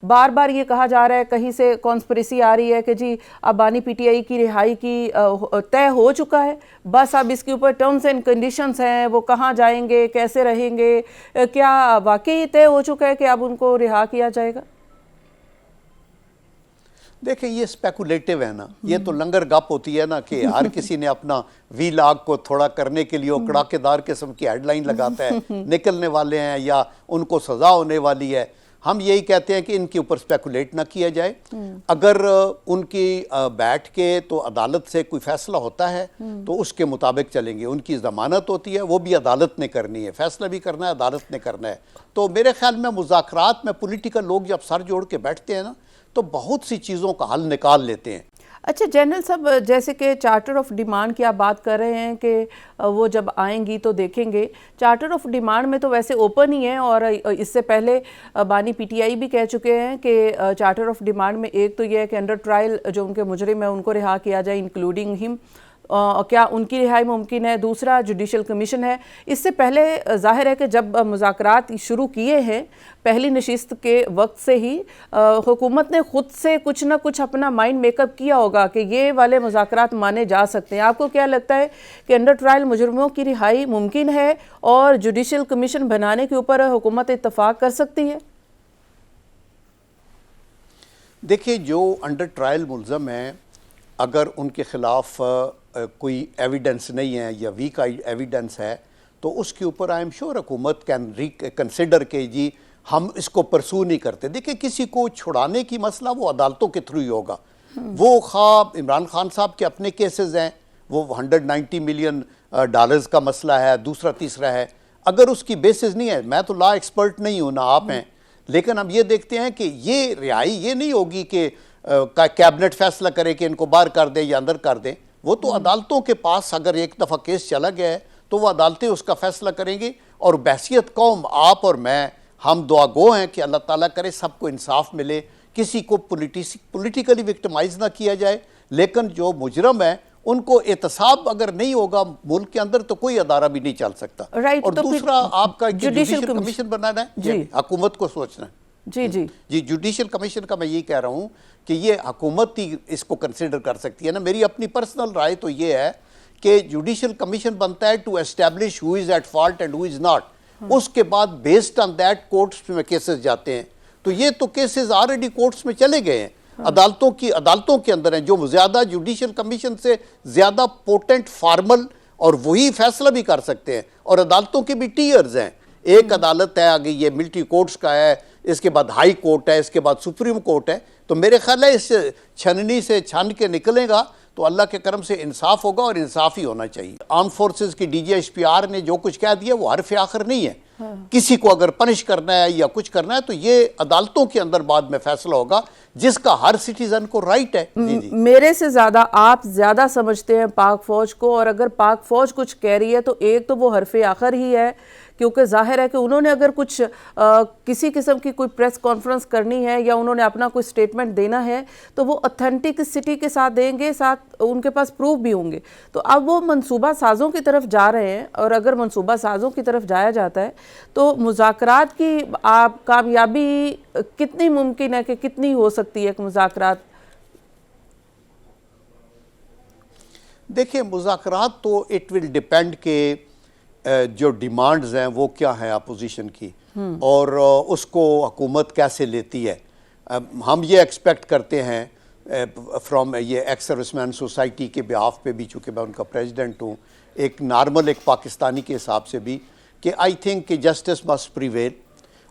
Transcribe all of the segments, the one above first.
बार बार ये कहा जा रहा है, कहीं से कॉन्स्पिरेसी आ रही है कि जी अब बानी पीटीआई की रिहाई की तय हो चुका है, बस अब इसके ऊपर टर्म्स एंड कंडीशंस हैं, वो कहाँ जाएंगे, कैसे रहेंगे, क्या वाकई तय हो चुका है कि अब उनको रिहा किया जाएगा? देखिए, ये स्पेकुलेटिव है ना, ये तो लंगर गप होती है ना कि हर किसी ने अपना वीलाग को थोड़ा करने के लिए वो कड़ाकेदार किस्म की हेडलाइन लगाता है, निकलने वाले हैं या उनको सजा होने वाली है। हम यही कहते हैं कि इनके ऊपर स्पेकुलेट ना किया जाए। अगर उनकी बैठ के तो अदालत से कोई फैसला होता है तो उसके मुताबिक चलेंगे। उनकी ज़मानत होती है, वो भी अदालत ने करनी है, फैसला भी करना है, अदालत ने करना है। तो मेरे ख्याल में मुज़ाकरात में पॉलिटिकल लोग जब सर जोड़ के बैठते हैं ना तो बहुत सी चीज़ों का हल निकाल लेते हैं। अच्छा जनरल साहब, जैसे कि चार्टर ऑफ डिमांड की आप बात कर रहे हैं कि वो जब आएंगी तो देखेंगे, चार्टर ऑफ डिमांड में तो वैसे ओपन ही है और इससे पहले बानी पीटीआई भी कह चुके हैं कि चार्टर ऑफ डिमांड में एक तो ये है कि अंडर ट्रायल जो उनके मुजरिम है उनको रिहा किया जाए, इंक्लूडिंग हिम, क्या उनकी रिहाई मुमकिन है। दूसरा जुडिशल कमीशन है। इससे पहले जाहिर है कि जब मुज़ाकरात शुरू किए हैं पहली नशिस्त के वक्त से ही हुकूमत ने खुद से कुछ ना कुछ अपना माइंड मेकअप किया होगा कि ये वाले मुज़ाकरात माने जा सकते हैं। आपको क्या लगता है कि अंडर ट्रायल मुजरिमों की रिहाई मुमकिन है और जुडिशल कमीशन बनाने के ऊपर हुकूमत इत्तफाक कर सकती है? देखिए, जो अंडर ट्रायल मुलज़म हैं, अगर उनके ख़िलाफ़ कोई एविडेंस नहीं है या वीक एविडेंस है तो उसके ऊपर आई एम श्योर हुकूमत कैन रिकन्सिडर के जी हम इसको परसू नहीं करते। देखिए, किसी को छुड़ाने की मसला वो अदालतों के थ्रू ही होगा। वो ख्वाब इमरान खान साहब के अपने केसेस हैं, वो 190 मिलियन डॉलर्स का मसला है, दूसरा तीसरा है। अगर उसकी बेसिस नहीं है, मैं तो लॉ एक्सपर्ट नहीं हूँ ना आप हैं, लेकिन हम ये देखते हैं कि ये रिहाई ये नहीं होगी कि कैबिनेट फैसला करे कि इनको बाहर कर दें या अंदर कर दें। वो तो अदालतों के पास अगर एक दफ़ा केस चला गया है तो वो अदालतें उसका फैसला करेंगी। और बहसियत कौम, आप और मैं, हम दुआ गो हैं कि अल्लाह ताला करे सबको इंसाफ मिले, किसी को पॉलिटिकली विक्टिमाइज ना किया जाए, लेकिन जो मुजरम है उनको एहतसाब अगर नहीं होगा मुल्क के अंदर तो कोई अदारा भी नहीं चल सकता। और तो दूसरा आपका जुडिशल कमीशन बनाना है, हुकूमत को सोचना है। जी, जुडिशल कमीशन का मैं ये कह रहा हूँ कि ये हुकूमत ही इसको कंसिडर कर सकती है ना। मेरी अपनी पर्सनल राय तो ये है कि जुडिशल कमीशन बनता है to establish who is at fault and who is not. उसके बाद बेस्ड ऑन दैट कोर्ट्स में केसेस जाते हैं। तो ये तो केसेस ऑलरेडी कोर्ट्स में चले गए हैं, अदालतों के अंदर हैं, जो ज़्यादा जुडिशल कमीशन से ज़्यादा पोटेंट फॉर्मल, और वही फैसला भी कर सकते हैं। और अदालतों के भी टीयर्स हैं, एक अदालत है, आगे ये मिलिट्री कोर्ट्स का है, इसके बाद हाई कोर्ट है, इसके बाद सुप्रीम कोर्ट है। तो मेरे ख्याल है इस छननी से छन के निकलेगा तो अल्लाह के करम से इंसाफ होगा, और इंसाफ ही होना चाहिए। आर्म फोर्सेस की DGHPR ने जो कुछ कह दिया वो हरफ आखिर नहीं है। किसी को अगर पनिश करना है या कुछ करना है तो ये अदालतों के अंदर बाद में फैसला होगा, जिसका हर सिटीजन को राइट है। जी। मेरे से ज्यादा आप ज्यादा समझते हैं पाक फौज को, और अगर पाक फौज कुछ कह रही है तो एक तो वो हरफ आखिर ही है, क्योंकि जाहिर है कि उन्होंने अगर कुछ किसी किस्म की कोई प्रेस कॉन्फ्रेंस करनी है या उन्होंने अपना कोई स्टेटमेंट देना है तो वो ऑथेंटिसिटी के साथ देंगे, साथ उनके पास प्रूफ भी होंगे। तो अब वो मंसूबा साजों की तरफ जा रहे हैं, और अगर मंसूबा साजों की तरफ जाया जाता है तो मुज़ाकरात की आप कामयाबी कितनी मुमकिन है, कि कितनी हो सकती है मुज़ाकरात? देखिए, मुज़ाकरात तो इट विल डिपेंड के जो डिमांड्स हैं वो क्या है अपोजिशन की, और उसको हुकूमत कैसे लेती है। हम ये एक्सपेक्ट करते हैं फ्रॉम ये एक्स सर्विसमैन सोसाइटी के बिहाफ पे भी, चूँकि मैं उनका प्रेसिडेंट हूँ, एक नॉर्मल एक पाकिस्तानी के हिसाब से भी, कि आई थिंक कि जस्टिस मस्ट प्रिवेल।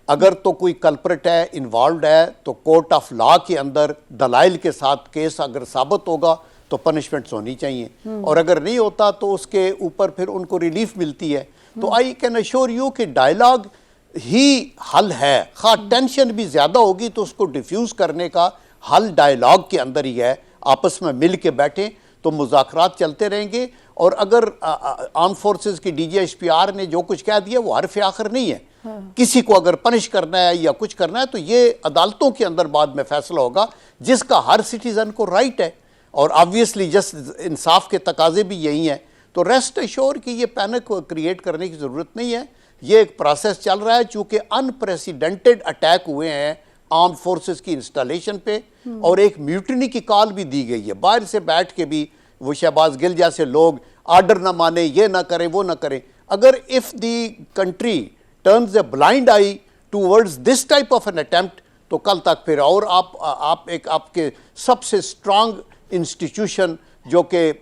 अगर तो कोई कल्प्रिट है, इन्वॉल्व है, तो कोर्ट ऑफ लॉ के अंदर दलाइल के साथ केस अगर साबित होगा तो पनिशमेंट्स होनी चाहिए, और अगर नहीं होता तो उसके ऊपर फिर उनको रिलीफ मिलती है। तो आई कैन अश्योर यू कि डायलॉग ही हल है। खा टेंशन भी ज़्यादा होगी तो उसको डिफ्यूज़ करने का हल डायलॉग के अंदर ही है। आपस में मिल के बैठें तो मुज़ाकरात चलते रहेंगे। और अगर आर्म फोर्सेस की DGHPR ने जो कुछ कह दिया वो हरफ आखिर नहीं है। किसी को अगर पनिश करना है या कुछ करना है तो ये अदालतों के अंदर बाद में फैसला होगा, जिसका हर सिटीज़न को राइट है। और ऑब्वियसली जस्ट इंसाफ के तकाजे भी यही हैं। तो रेस्ट एश्योर कि ये पैनिक क्रिएट करने की ज़रूरत नहीं है। ये एक प्रोसेस चल रहा है, चूँकि अनप्रेसिडेंटेड अटैक हुए हैं आर्म फोर्सेस की इंस्टॉलेशन पे, और एक म्यूटनी की कॉल भी दी गई है। बाहर से बैठ के भी वो शहबाज गिल जैसे लोग आर्डर ना माने, ये ना करें वो ना करें। अगर if the country turns a blind I towards this type of an attempt, तो कल तक फिर और आप एक आपके सबसे स्ट्रांग इंस्टीट्यूशन जो कि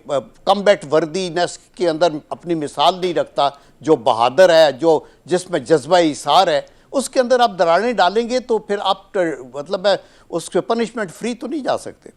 कम्बैट वर्दीनेस के अंदर अपनी मिसाल नहीं रखता, जो बहादुर है, जो जिसमें जज्बा इसार है, उसके अंदर आप दरारें डालेंगे तो फिर आप मतलब उसके पनिशमेंट फ्री तो नहीं जा सकते।